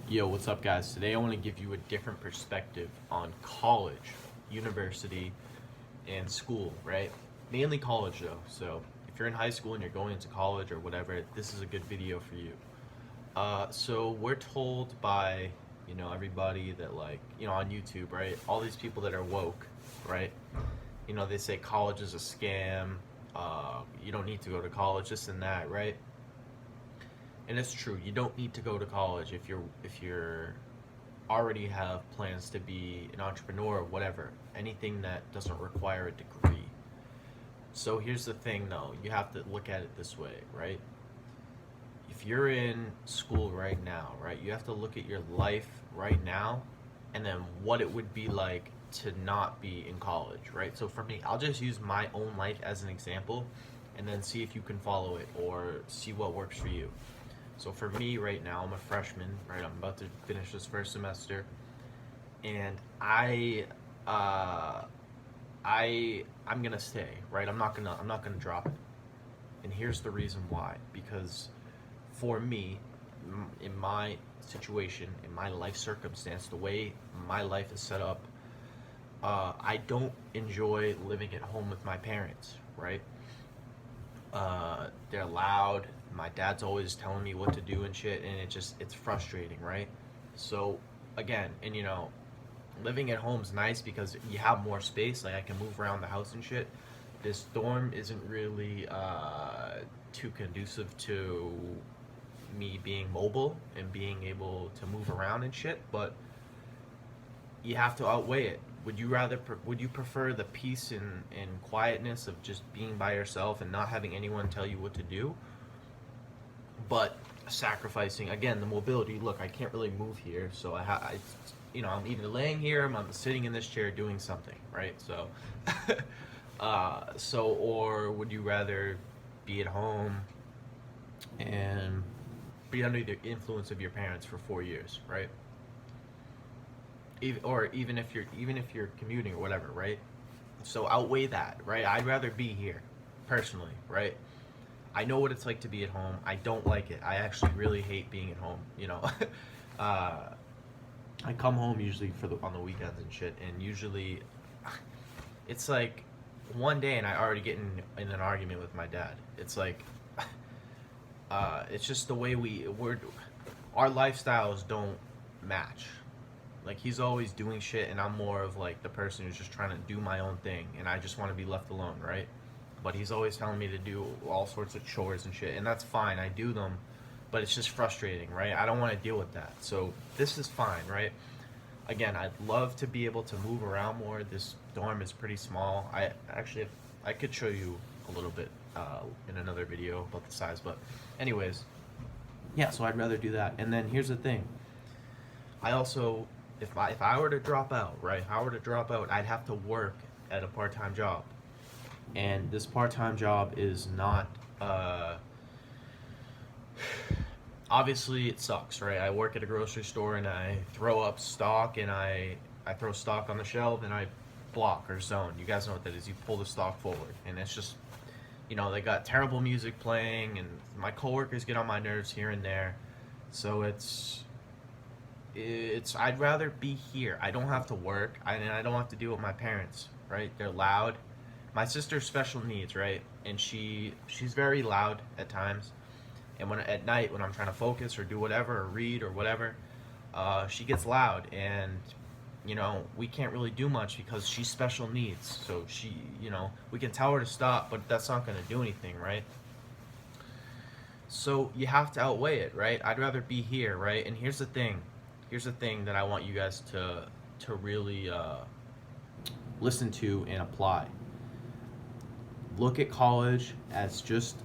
Yo, what's up, guys? Today I want to give you a different perspective on college, university, and school, right? Mainly college, though. So if you're in high school and you're going into college or whatever, this is a good video for you. So we're told by, everybody that, on YouTube, right? All these people that are woke, right? They say college is a scam. You don't need to go to college, this and that, right? And it's true. You don't need to go to college if you're already have plans to be an entrepreneur or whatever. Anything that doesn't require a degree. So here's the thing, though. You have to look at it this way, right? If you're in school right now, right, you have to look at your life right now and then what it would be like to not be in college, right? So for me, I'll just use my own life as an example and then see if you can follow it or see what works for you. So for me right now, I'm a freshman, right? I'm about to finish this first semester, and I'm gonna stay, right? I'm not gonna drop it. And here's the reason why. Because for me, in my situation, in my life circumstance, the way my life is set up, I don't enjoy living at home with my parents, right? They're loud. My dad's always telling me what to do and shit, and it's frustrating, right? So again, and living at home's nice because you have more space. Like I can move around the house and shit. This dorm isn't really too conducive to me being mobile and being able to move around and shit. But you have to outweigh it. Would you prefer the peace and quietness of just being by yourself and not having anyone tell you what to do, but sacrificing again the mobility? Look, I can't really move here, so I'm either laying here, I'm sitting in this chair doing something, right? So or would you rather be at home and be under the influence of your parents for 4 years, right? Even if you're commuting or whatever, right? So outweigh that, right? I'd rather be here, personally, right? I know what it's like to be at home. I don't like it. I actually really hate being at home. I come home usually on the weekends and shit, and usually it's like one day and I already get in an argument with my dad. It's like it's just the way our lifestyles don't match. Like he's always doing shit and I'm more of like the person who's just trying to do my own thing and I just want to be left alone, right? But he's always telling me to do all sorts of chores and shit, and that's fine. I do them, but it's just frustrating, right? I don't want to deal with that. So this is fine, right? Again, I'd love to be able to move around more. This dorm is pretty small. I could show you a little bit in another video about the size, but anyways, yeah. So I'd rather do that. And then here's the thing. I also, if I were to drop out, right? If I were to drop out, I'd have to work at a part-time job. And this part-time job is not obviously it sucks, right? I work at a grocery store and I throw up stock and I throw stock on the shelf and I block or zone. You guys know what that is. You pull the stock forward and it's just, they got terrible music playing and my coworkers get on my nerves here and there. So I'd rather be here. I don't have to work. I don't have to deal with my parents, right? They're loud. My sister's special needs, right? And she's very loud at times. And at night when I'm trying to focus or do whatever or read or whatever, she gets loud and we can't really do much because she's special needs. So we can tell her to stop, but that's not going to do anything, right? So you have to outweigh it, right? I'd rather be here, right? And here's the thing that I want you guys to really listen to and apply. Look at college as just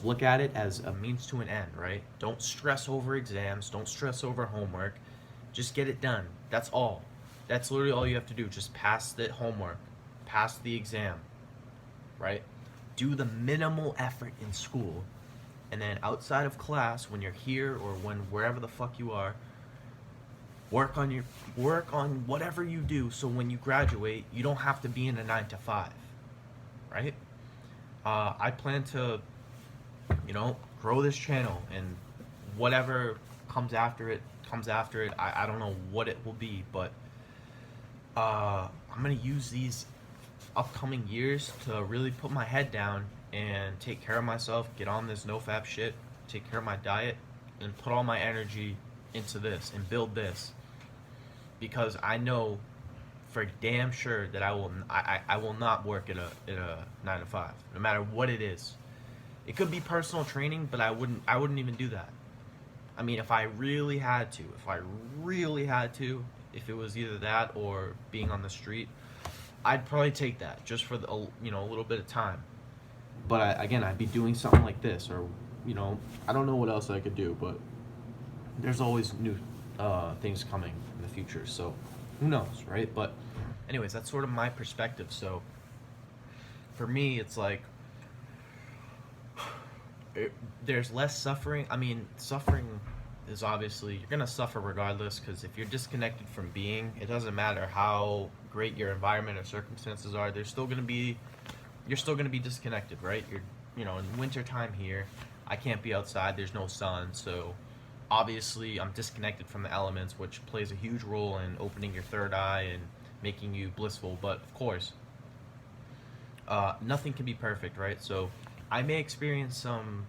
look at it as a means to an end, right? Don't stress over exams. Don't stress over homework. Just get it done. That's all. That's literally all you have to do. Just pass the homework. Pass the exam, right? Do the minimal effort in school. And then outside of class, when you're here or wherever the fuck you are, work on whatever you do so when you graduate, you don't have to be in a 9 to 5, right? I plan to, grow this channel and whatever comes after it comes after it. I don't know what it will be, but I'm gonna use these upcoming years to really put my head down and take care of myself, get on this no-fap shit, take care of my diet, and put all my energy into this and build this, because I know for damn sure that I will not work at a 9 to 5, no matter what it is. It could be personal training, but I wouldn't even do that. I mean, if I really had to, if it was either that or being on the street, I'd probably take that just for a little bit of time. But I'd be doing something like this, or I don't know what else I could do, but there's always new things coming in the future, so who knows, right? But anyways, that's sort of my perspective. So for me, it's like there's less suffering. I mean, suffering is obviously, you're gonna suffer regardless, because if you're disconnected from being, it doesn't matter how great your environment or circumstances are, you're still gonna be disconnected, right? In winter time here, I can't be outside, there's no sun, so obviously I'm disconnected from the elements, which plays a huge role in opening your third eye and making you blissful. But of course, nothing can be perfect, right? So I may experience some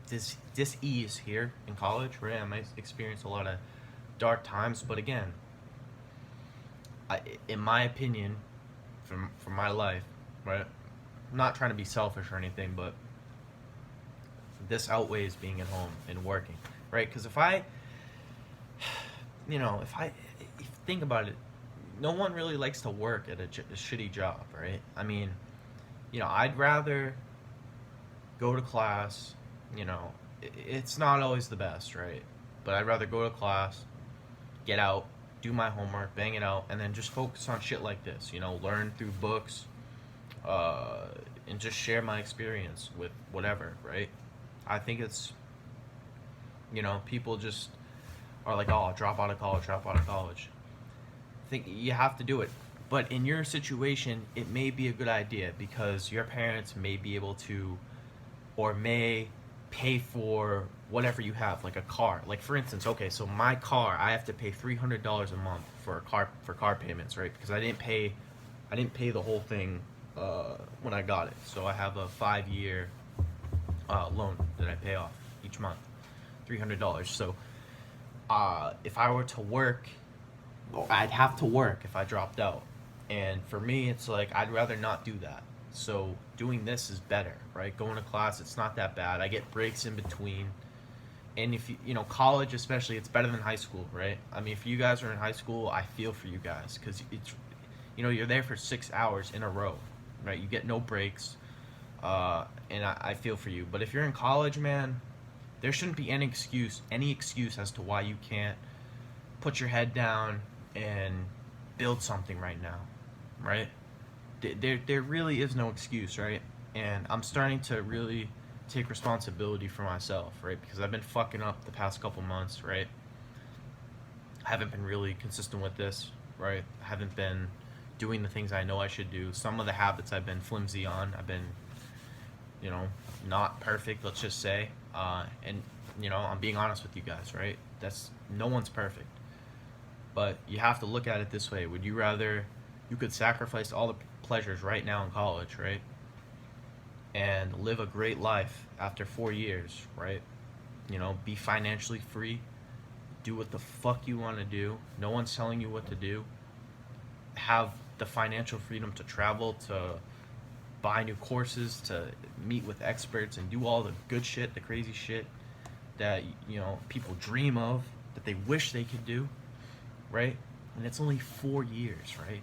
this dis-ease here in college, right? I might experience a lot of dark times, but again, in my opinion, from my life, right? I'm not trying to be selfish or anything, but this outweighs being at home and working, right? Because if you think about it, no one really likes to work at a shitty job, right? I mean, I'd rather go to class, it's not always the best, right? But I'd rather go to class, get out, do my homework, bang it out, and then just focus on shit like this, learn through books, and just share my experience with whatever, right? I think it's, people just are like, oh, drop out of college. I think you have to do it. But in your situation, it may be a good idea, because your parents may be able to, or may pay for whatever you have, like a car. Like, for instance, okay, so my car, I have to pay $300 a month for car payments, right? Because I didn't pay the whole thing when I got it. So I have a 5-year loan that I pay off each month, $300. So if I were to work, I'd have to work if I dropped out. And for me, it's like, I'd rather not do that. So doing this is better, right? Going to class, it's not that bad. I get breaks in between. And if college especially, it's better than high school, right? I mean, if you guys are in high school, I feel for you guys, because it's, you're there for 6 hours in a row, right? You get no breaks, and I feel for you. But if you're in college, man, there shouldn't be any excuse as to why you can't put your head down and build something right now, right? There really is no excuse, right? And I'm starting to really take responsibility for myself, right? Because I've been fucking up the past couple months, right? I haven't been really consistent with this, right? I haven't been doing the things I know I should do. Some of the habits I've been flimsy on. I've been, not perfect, let's just say. And, I'm being honest with you guys, right? No one's perfect. But you have to look at it this way. Would you rather, you could sacrifice all the pleasures right now in college, right? And live a great life after 4 years, right? Be financially free, do what the fuck you want to do. No one's telling you what to do. Have the financial freedom to travel, to buy new courses, to meet with experts, and do all the good shit, the crazy shit that, people dream of, that they wish they could do, right? And it's only 4 years, right?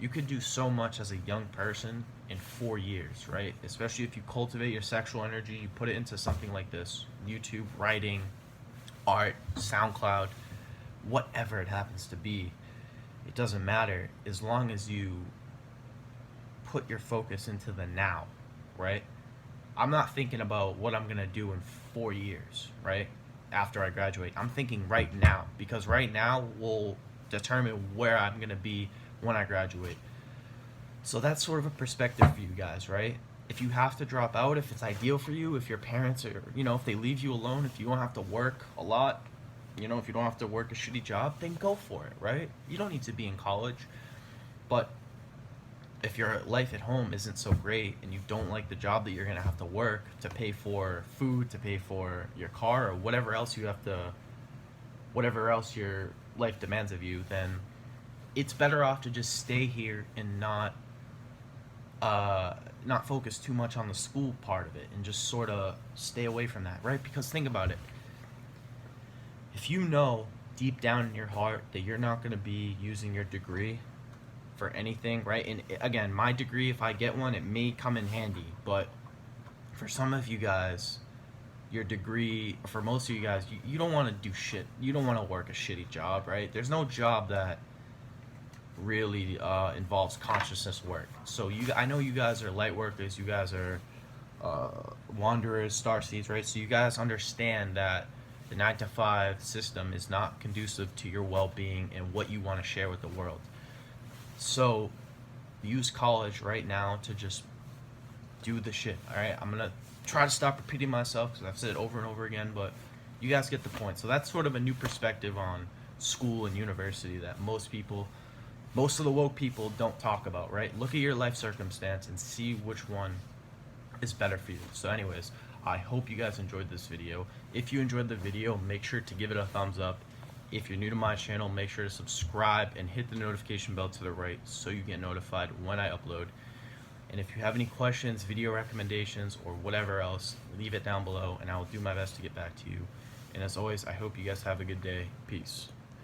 You could do so much as a young person in 4 years, right? Especially if you cultivate your sexual energy, you put it into something like this: YouTube, writing, art, SoundCloud, whatever it happens to be. It doesn't matter, as long as you put your focus into the now, right? I'm not thinking about what I'm gonna do in 4 years, right? After I graduate, I'm thinking right now, because right now will determine where I'm gonna be when I graduate. So that's sort of a perspective for you guys, right? if you have to drop out, if it's ideal for you, if your parents are, if they leave you alone, if you don't have to work a lot, if you don't have to work a shitty job, then go for it, right? You don't need to be in college. But if your life at home isn't so great and you don't like the job that you're going to have to work to pay for food, to pay for your car, or whatever else your life demands of you, then it's better off to just stay here and not focus too much on the school part of it and just sort of stay away from that, right? Because think about it. If you know deep down in your heart that you're not going to be using your degree for anything, right? And again, my degree, if I get one, it may come in handy, but for some of you guys, your degree, for most of you guys, you don't want to do shit. You don't want to work a shitty job, right? There's no job that really involves consciousness work. So I know you guys are light workers, you guys are wanderers, starseeds, right? So you guys understand that the 9-to-5 system is not conducive to your well-being and what you want to share with the world. So use college right now to just do the shit. All right, I'm gonna try to stop repeating myself because I've said it over and over again, but you guys get the point. So that's sort of a new perspective on school and university that most of the woke people don't talk about, right? Look at your life circumstance and see which one is better for you. So anyways, I hope you guys enjoyed this video. If you enjoyed the video, make sure to give it a thumbs up. If you're new to my channel, make sure to subscribe and hit the notification bell to the right so you get notified when I upload. And if you have any questions, video recommendations, or whatever else, leave it down below and I will do my best to get back to you. And as always, I hope you guys have a good day. Peace.